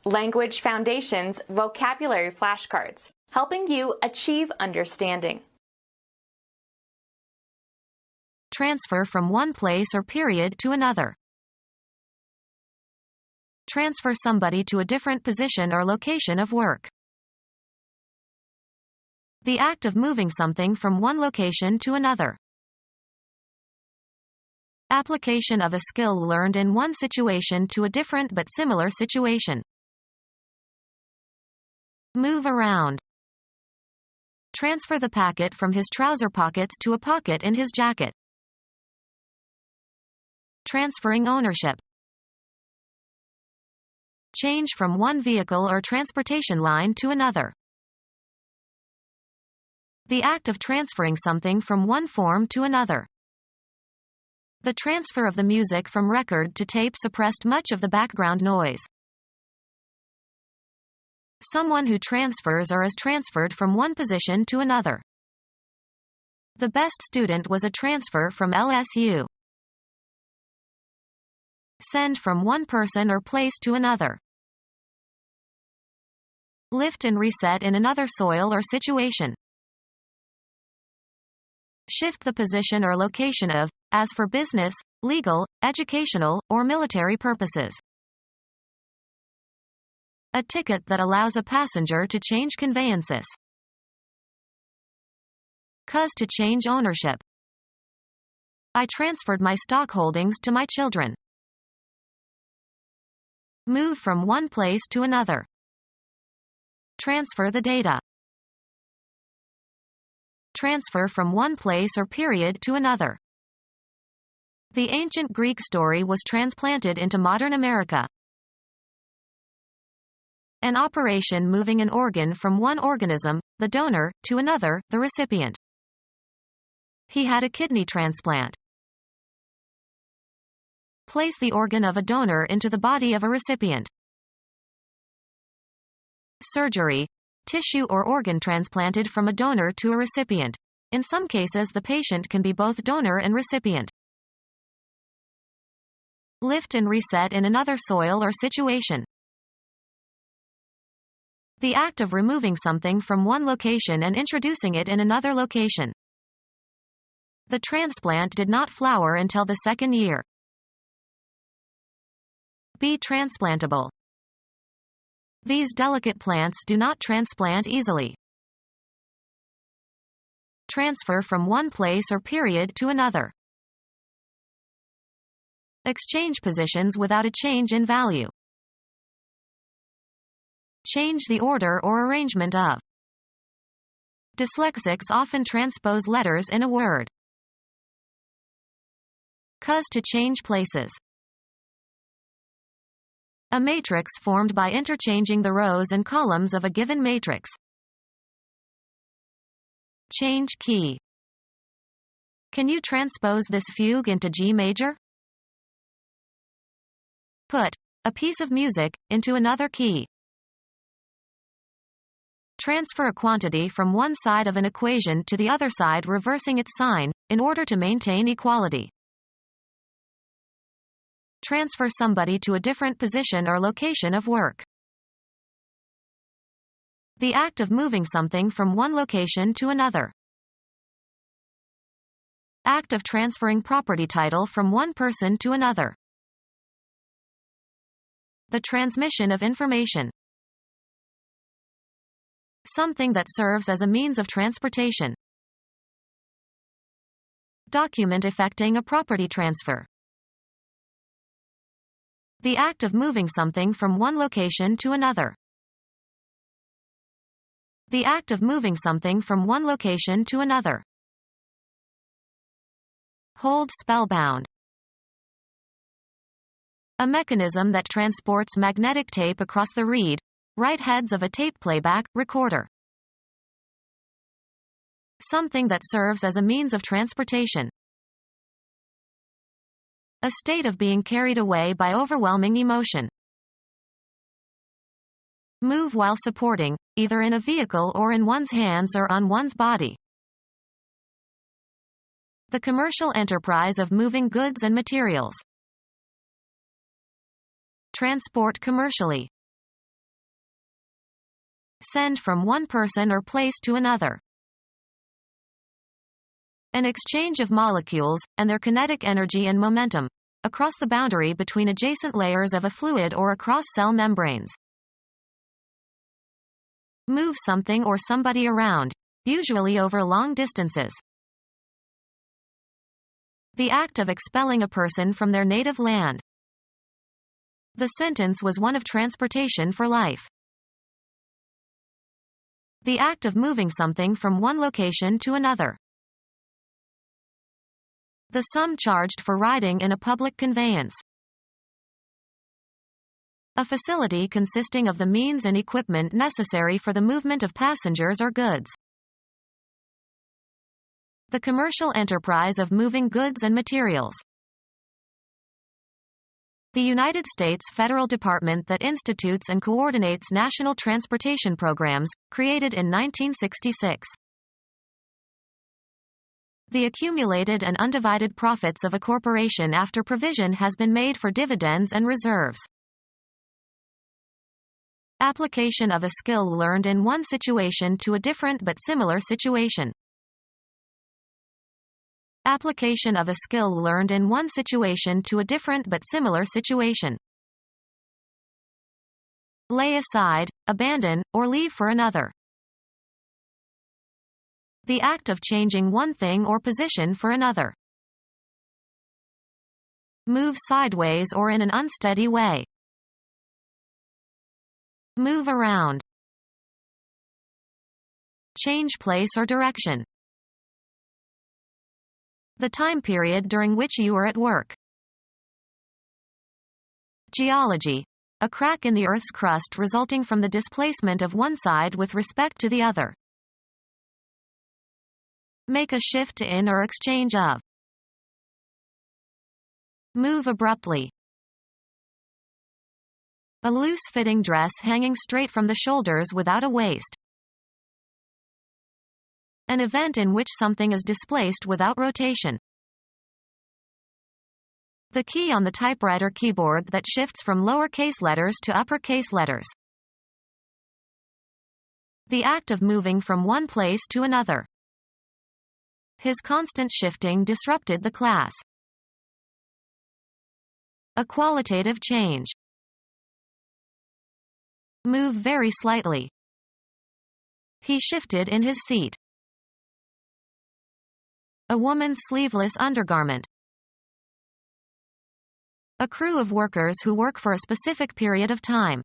Language Foundations Vocabulary Flashcards, helping you achieve understanding. Transfer from one place or period to another. Transfer somebody to a different position or location of work. The act of moving something from one location to another. Application of a skill learned in one situation to a different but similar situation. Move around. Transfer the packet from his trouser pockets to a pocket in his jacket. Transferring ownership. Change from one vehicle or transportation line to another. The act of transferring something from one form to another. The transfer of the music from record to tape suppressed much of the background noise. Someone who transfers or is transferred from one position to another. The best student was a transfer from LSU. Send from one person or place to another. Lift and reset in another soil or situation. Shift the position or location of, as for business, legal, educational, or military purposes. A ticket that allows a passenger to change conveyances. Cause to change ownership. I transferred my stock holdings to my children. Move from one place to another. Transfer the data. Transfer from one place or period to another. The ancient Greek story was transplanted into modern America. An operation moving an organ from one organism, the donor, to another, the recipient. He had a kidney transplant. Place the organ of a donor into the body of a recipient. Surgery. Tissue or organ transplanted from a donor to a recipient. In some cases, the patient can be both donor and recipient. Lift and reset in another soil or situation. The act of removing something from one location and introducing it in another location. The transplant did not flower until the second year. Be transplantable. These delicate plants do not transplant easily. Transfer from one place or period to another. Exchange positions without a change in value. Change the order or arrangement of. Dyslexics often transpose letters in a word. Cause to change places. A matrix formed by interchanging the rows and columns of a given matrix. Change key. Can you transpose this fugue into G major? Put a piece of music into another key. Transfer a quantity from one side of an equation to the other side reversing its sign, in order to maintain equality. Transfer somebody to a different position or location of work. The act of moving something from one location to another. Act of transferring property title from one person to another. The transmission of information. Something that serves as a means of transportation. Document effecting a property transfer. The act of moving something from one location to another. The act of moving something from one location to another. Hold spellbound. A mechanism that transports magnetic tape across the read, write heads of a tape playback recorder. Something that serves as a means of transportation. A state of being carried away by overwhelming emotion. Move while supporting, either in a vehicle or in one's hands or on one's body. The commercial enterprise of moving goods and materials. Transport commercially. send from one person or place to another. An exchange of molecules, and their kinetic energy and momentum, across the boundary between adjacent layers of a fluid or across cell membranes. Move something or somebody around, usually over long distances. The act of expelling a person from their native land. The sentence was one of transportation for life. The act of moving something from one location to another. The sum charged for riding in a public conveyance. A facility consisting of the means and equipment necessary for the movement of passengers or goods. The commercial enterprise of moving goods and materials. The United States federal department that institutes and coordinates national transportation programs, created in 1966. The accumulated and undivided profits of a corporation after provision has been made for dividends and reserves. Application of a skill learned in one situation to a different but similar situation. Application of a skill learned in one situation to a different but similar situation. Lay aside, abandon, or leave for another. The act of changing one thing or position for another. Move sideways or in an unsteady way. Move around. Change place or direction. The time period during which you were at work. Geology. A crack in the Earth's crust resulting from the displacement of one side with respect to the other. Make a shift in or exchange of. Move abruptly. A loose-fitting dress hanging straight from the shoulders without a waist. An event in which something is displaced without rotation. The key on the typewriter keyboard that shifts from lowercase letters to uppercase letters. The act of moving from one place to another. His constant shifting disrupted the class. A qualitative change. Move very slightly. He shifted in his seat. A woman's sleeveless undergarment. A crew of workers who work for a specific period of time.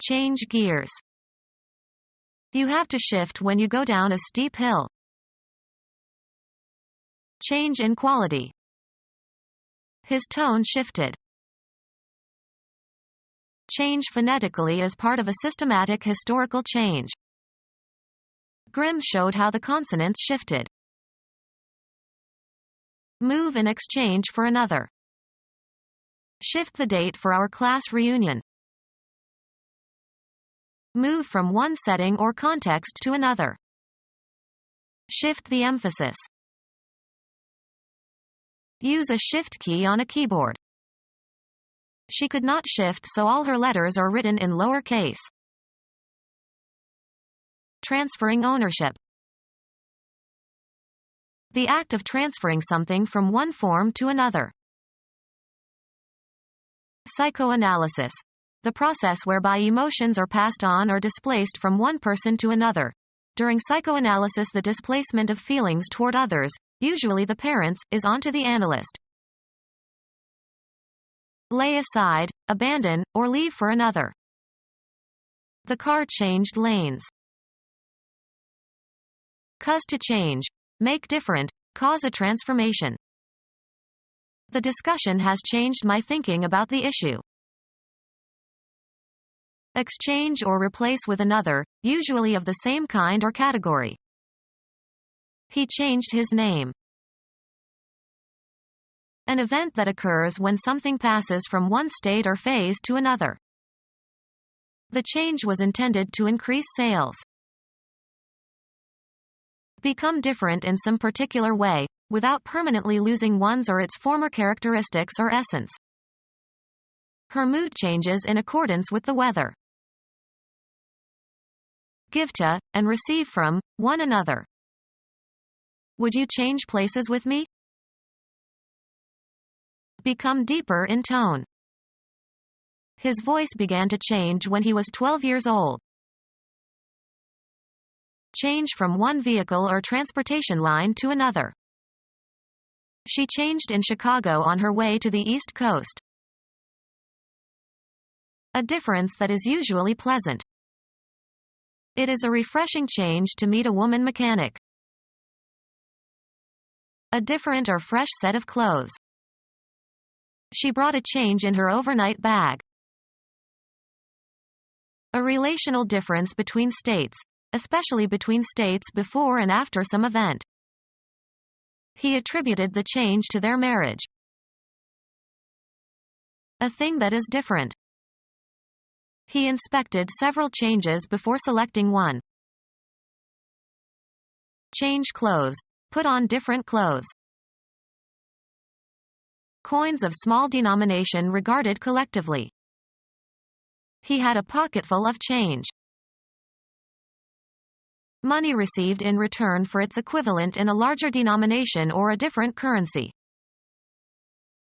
Change gears. You have to shift when you go down a steep hill. Change in quality. His tone shifted. Change phonetically as part of a systematic historical change. Grimm showed how the consonants shifted. Move in exchange for another. Shift the date for our class reunion. Move from one setting or context to another. Shift the emphasis. Use a shift key on a keyboard. She could not shift, so all her letters are written in lowercase. Transferring ownership. The act of transferring something from one form to another. Psychoanalysis. The process whereby emotions are passed on or displaced from one person to another. During psychoanalysis, the displacement of feelings toward others, usually the parents, is onto the analyst. Lay aside, abandon, or leave for another. The car changed lanes. Cause to change, make different, cause a transformation. The discussion has changed my thinking about the issue. Exchange or replace with another, usually of the same kind or category. He changed his name. An event that occurs when something passes from one state or phase to another. The change was intended to increase sales. Become different in some particular way, without permanently losing one's or its former characteristics or essence. Her mood changes in accordance with the weather. give to, and receive from, one another. Would you change places with me? Become deeper in tone. His voice began to change when he was 12 years old. Change from one vehicle or transportation line to another. She changed in Chicago on her way to the East Coast. A difference that is usually pleasant. It is a refreshing change to meet a woman mechanic. A different or fresh set of clothes. She brought a change in her overnight bag. A relational difference between states, especially between states before and after some event. He attributed the change to their marriage. A thing that is different. He inspected several changes before selecting one. Change clothes. Put on different clothes. Coins of small denomination regarded collectively. He had a pocketful of change. Money received in return for its equivalent in a larger denomination or a different currency.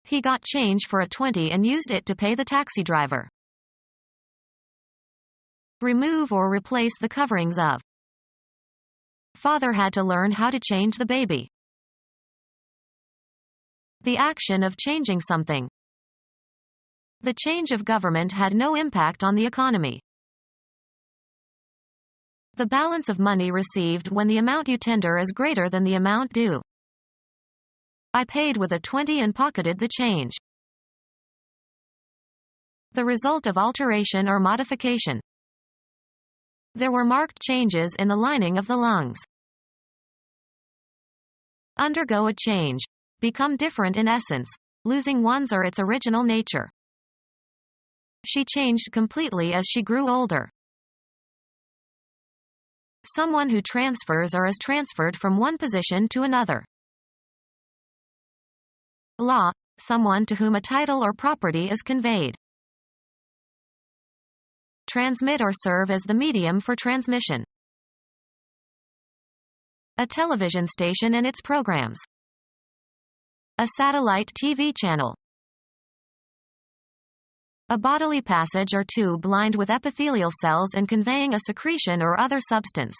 He got change for a 20 and used it to pay the taxi driver. Remove or replace the coverings of. Father had to learn how to change the baby. The action of changing something. The change of government had no impact on the economy. The balance of money received when the amount you tender is greater than the amount due. I paid with a 20 and pocketed the change. The result of alteration or modification. There were marked changes in the lining of the lungs. Undergo a change. Become different in essence, losing one's or its original nature. She changed completely as she grew older. Someone who transfers or is transferred from one position to another. Law, someone to whom a title or property is conveyed. Transmit or serve as the medium for transmission. A television station and its programs. A satellite TV channel. A bodily passage or tube lined with epithelial cells and conveying a secretion or other substance.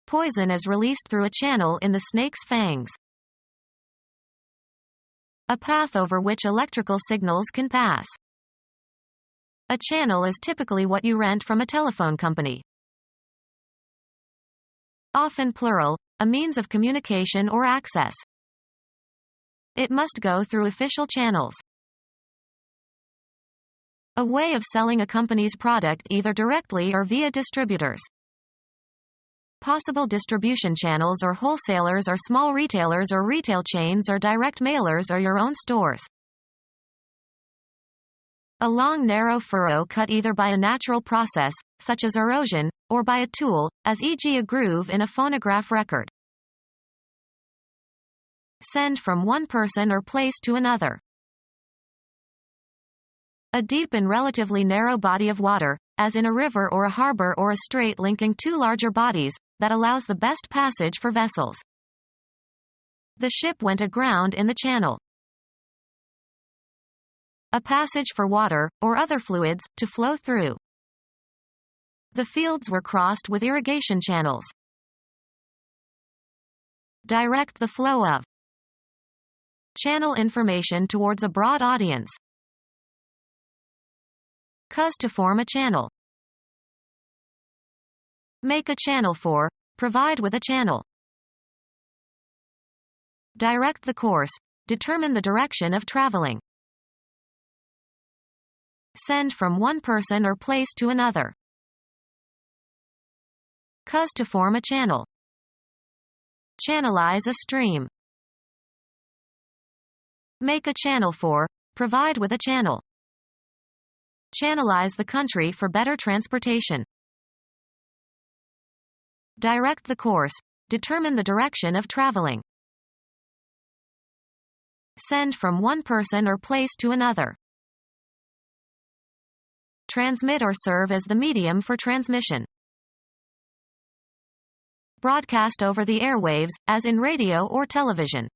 Poison is released through a channel in the snake's fangs. A path over which electrical signals can pass. A channel is typically what you rent from a telephone company. Often plural, a means of communication or access. It must go through official channels. A way of selling a company's product either directly or via distributors. Possible distribution channels or wholesalers or small retailers or retail chains or direct mailers or your own stores. A long narrow furrow cut either by a natural process, such as erosion, or by a tool, as e.g. a groove in a phonograph record. Send from one person or place to another. A deep and relatively narrow body of water, as in a river or a harbor or a strait linking two larger bodies, that allows the best passage for vessels. The ship went aground in the channel. A passage for water, or other fluids, to flow through. The fields were crossed with irrigation channels. Direct the flow of. Channel information towards a broad audience. Cause to form a channel. Make a channel for, provide with a channel. Direct the course, determine the direction of traveling. Send from one person or place to another. Cause to form a channel. Channelize a stream. Make a channel for, provide with a channel. Channelize the country for better transportation. Direct the course, determine the direction of traveling. Send from one person or place to another. Transmit or serve as the medium for transmission. Broadcast over the airwaves, as in radio or television.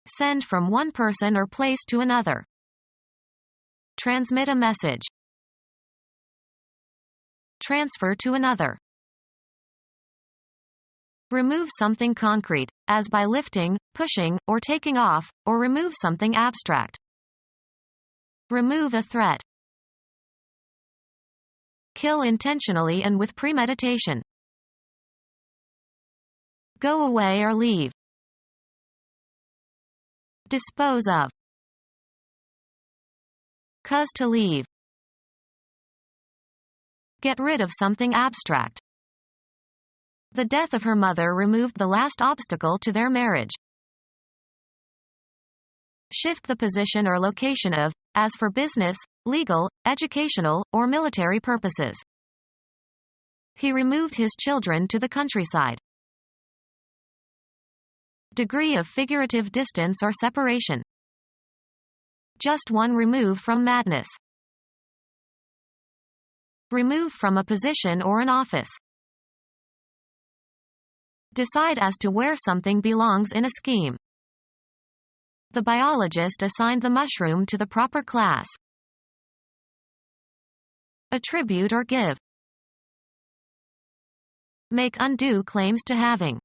Send from one person or place to another. Transmit a message. Transfer to another. Remove something concrete, as by lifting, pushing, or taking off, or remove something abstract. Remove a threat. Kill intentionally and with premeditation. Go away or leave. Dispose of. Cause to leave. Get rid of something abstract. The death of her mother removed the last obstacle to their marriage. Shift the position or location of, as for business, legal, educational, or military purposes. He removed his children to the countryside. Degree of figurative distance or separation. Just one remove from madness. Remove from a position or an office. Decide as to where something belongs in a scheme. The biologist assigned the mushroom to the proper class. Attribute or give. Make undue claims to having.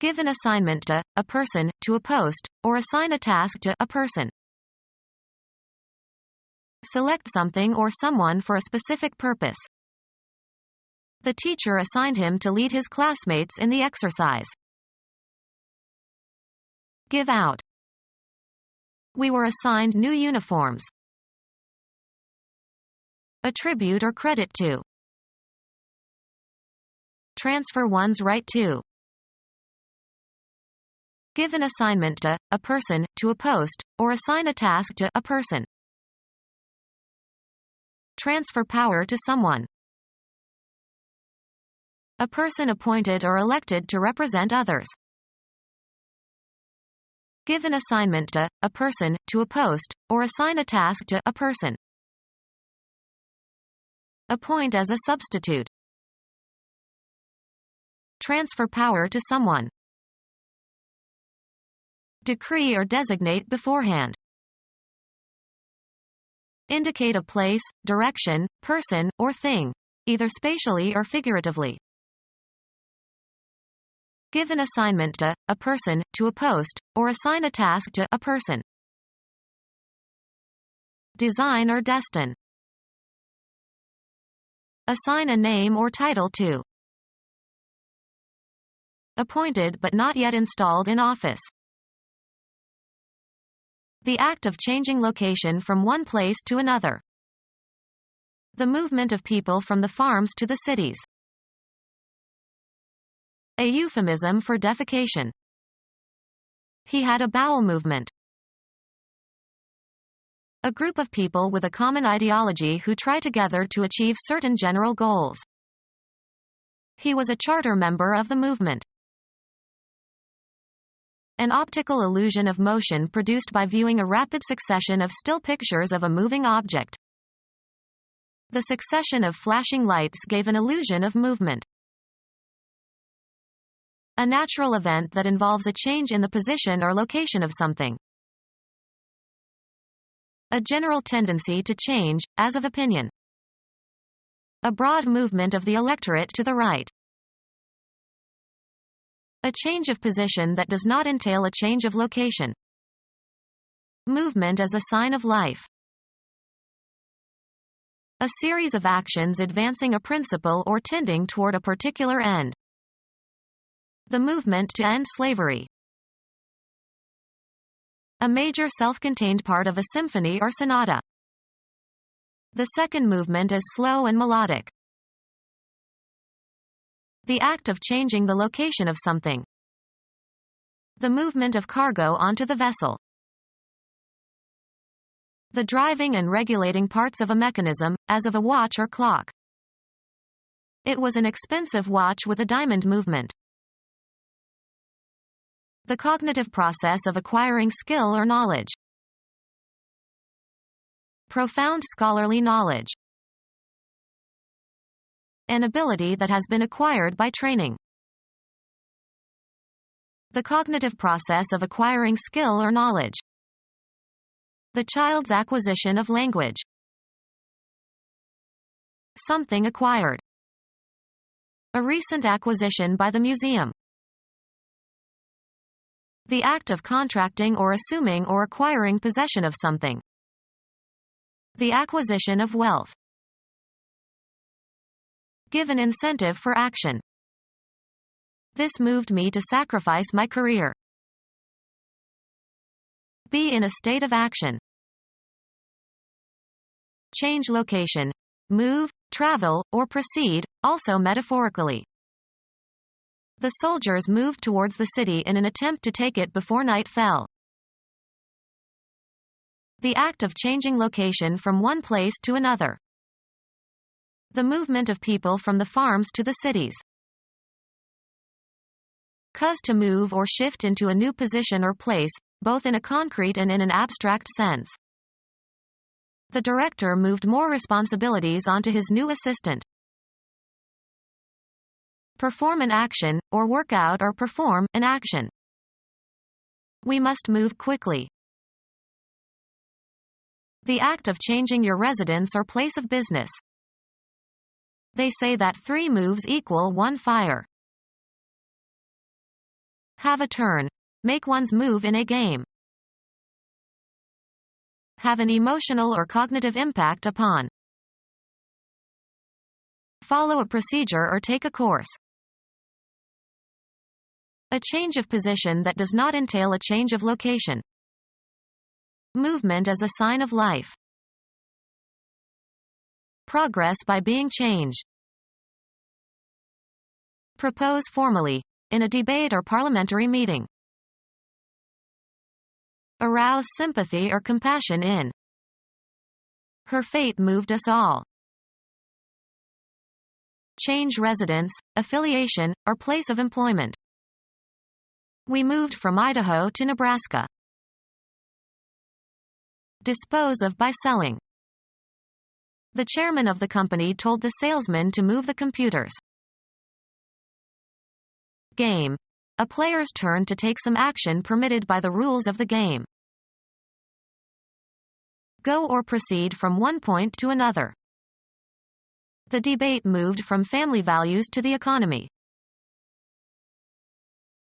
Give an assignment to a person, to a post, or assign a task to a person. Select something or someone for a specific purpose. The teacher assigned him to lead his classmates in the exercise. Give out. We were assigned new uniforms. Attribute or credit to. Transfer one's right to. Give an assignment to a person, to a post, or assign a task to a person. Transfer power to someone. A person appointed or elected to represent others. Give an assignment to a person, to a post, or assign a task to a person. Appoint as a substitute. Transfer power to someone. Decree or designate beforehand. Indicate a place, direction, person, or thing, either spatially or figuratively. Give an assignment to a person, to a post, or assign a task to a person. Design or destine. Assign a name or title to. Appointed but not yet installed in office. The act of changing location from one place to another. The movement of people from the farms to the cities. A euphemism for defecation. He had a bowel movement. A group of people with a common ideology who try together to achieve certain general goals. He was a charter member of the movement. An optical illusion of motion produced by viewing a rapid succession of still pictures of a moving object. The succession of flashing lights gave an illusion of movement. A natural event that involves a change in the position or location of something. A general tendency to change, as of opinion. A broad movement of the electorate to the right. A change of position that does not entail a change of location. Movement as a sign of life. A series of actions advancing a principle or tending toward a particular end. The movement to end slavery. A major self-contained part of a symphony or sonata. The second movement is slow and melodic. The act of changing the location of something. The movement of cargo onto the vessel. The driving and regulating parts of a mechanism, as of a watch or clock. It was an expensive watch with a diamond movement. The cognitive process of acquiring skill or knowledge. Profound scholarly knowledge. an ability that has been acquired by training. The cognitive process of acquiring skill or knowledge. The child's acquisition of language. Something acquired. A recent acquisition by the museum. The act of contracting or assuming or acquiring possession of something. The acquisition of wealth. Give an incentive for action. This moved me to sacrifice my career. Be in a state of action. Change location. Move, travel, or proceed, also metaphorically. The soldiers moved towards the city in an attempt to take it before night fell. The act of changing location from one place to another. The movement of people from the farms to the cities. Cause to move or shift into a new position or place, both in a concrete and in an abstract sense. The director moved more responsibilities onto his new assistant. Perform an action, or work out or perform an action. We must move quickly. The act of changing your residence or place of business. They say that 3 moves equal 1 fire. Have a turn. Make one's move in a game. Have an emotional or cognitive impact upon. Follow a procedure or take a course. A change of position that does not entail a change of location. Movement as a sign of life. Progress by being changed. Propose formally, in a debate or parliamentary meeting. Arouse sympathy or compassion in. Her fate moved us all. Change residence, affiliation, or place of employment. We moved from Idaho to Nebraska. Dispose of by selling. The chairman of the company told the salesman to move the computers. Game. A player's turn to take some action permitted by the rules of the game. Go or proceed from one point to another. The debate moved from family values to the economy.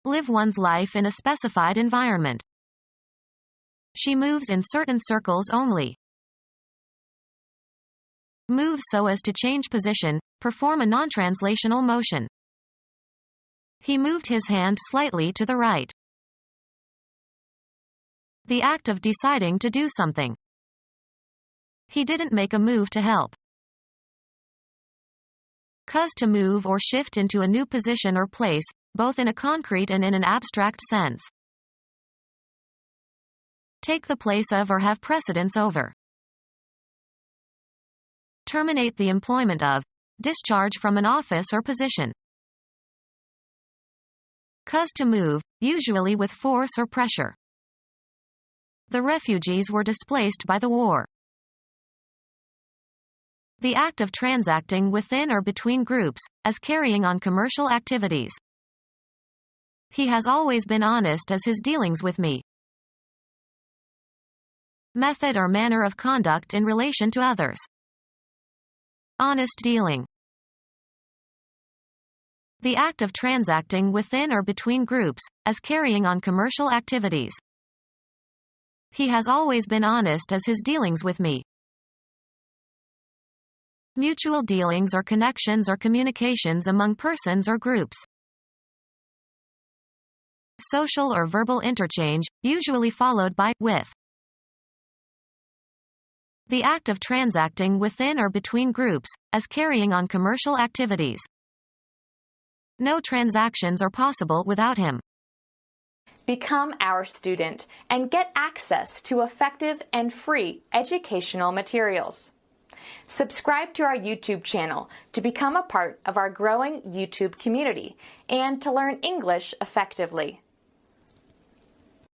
Live one's life in a specified environment. She moves in certain circles only. Move so as to change position, perform a non-translational motion. He moved his hand slightly to the right. The act of deciding to do something. He didn't make a move to help. Cause to move or shift into a new position or place, both in a concrete and in an abstract sense. Take the place of or have precedence over. Terminate the employment of. Discharge from an office or position. Cause to move, usually with force or pressure. The refugees were displaced by the war. The act of transacting within or between groups, as carrying on commercial activities. He has always been honest as his dealings with me. Method or manner of conduct in relation to others. Honest dealing. The act of transacting within or between groups, as carrying on commercial activities. He has always been honest as his dealings with me. Mutual dealings or connections or communications among persons or groups. Social or verbal interchange, usually followed by with. The act of transacting within or between groups, as carrying on commercial activities. No transactions are possible without him. Become our student and get access to effective and free educational materials. Subscribe to our YouTube channel to become a part of our growing YouTube community and to learn English effectively.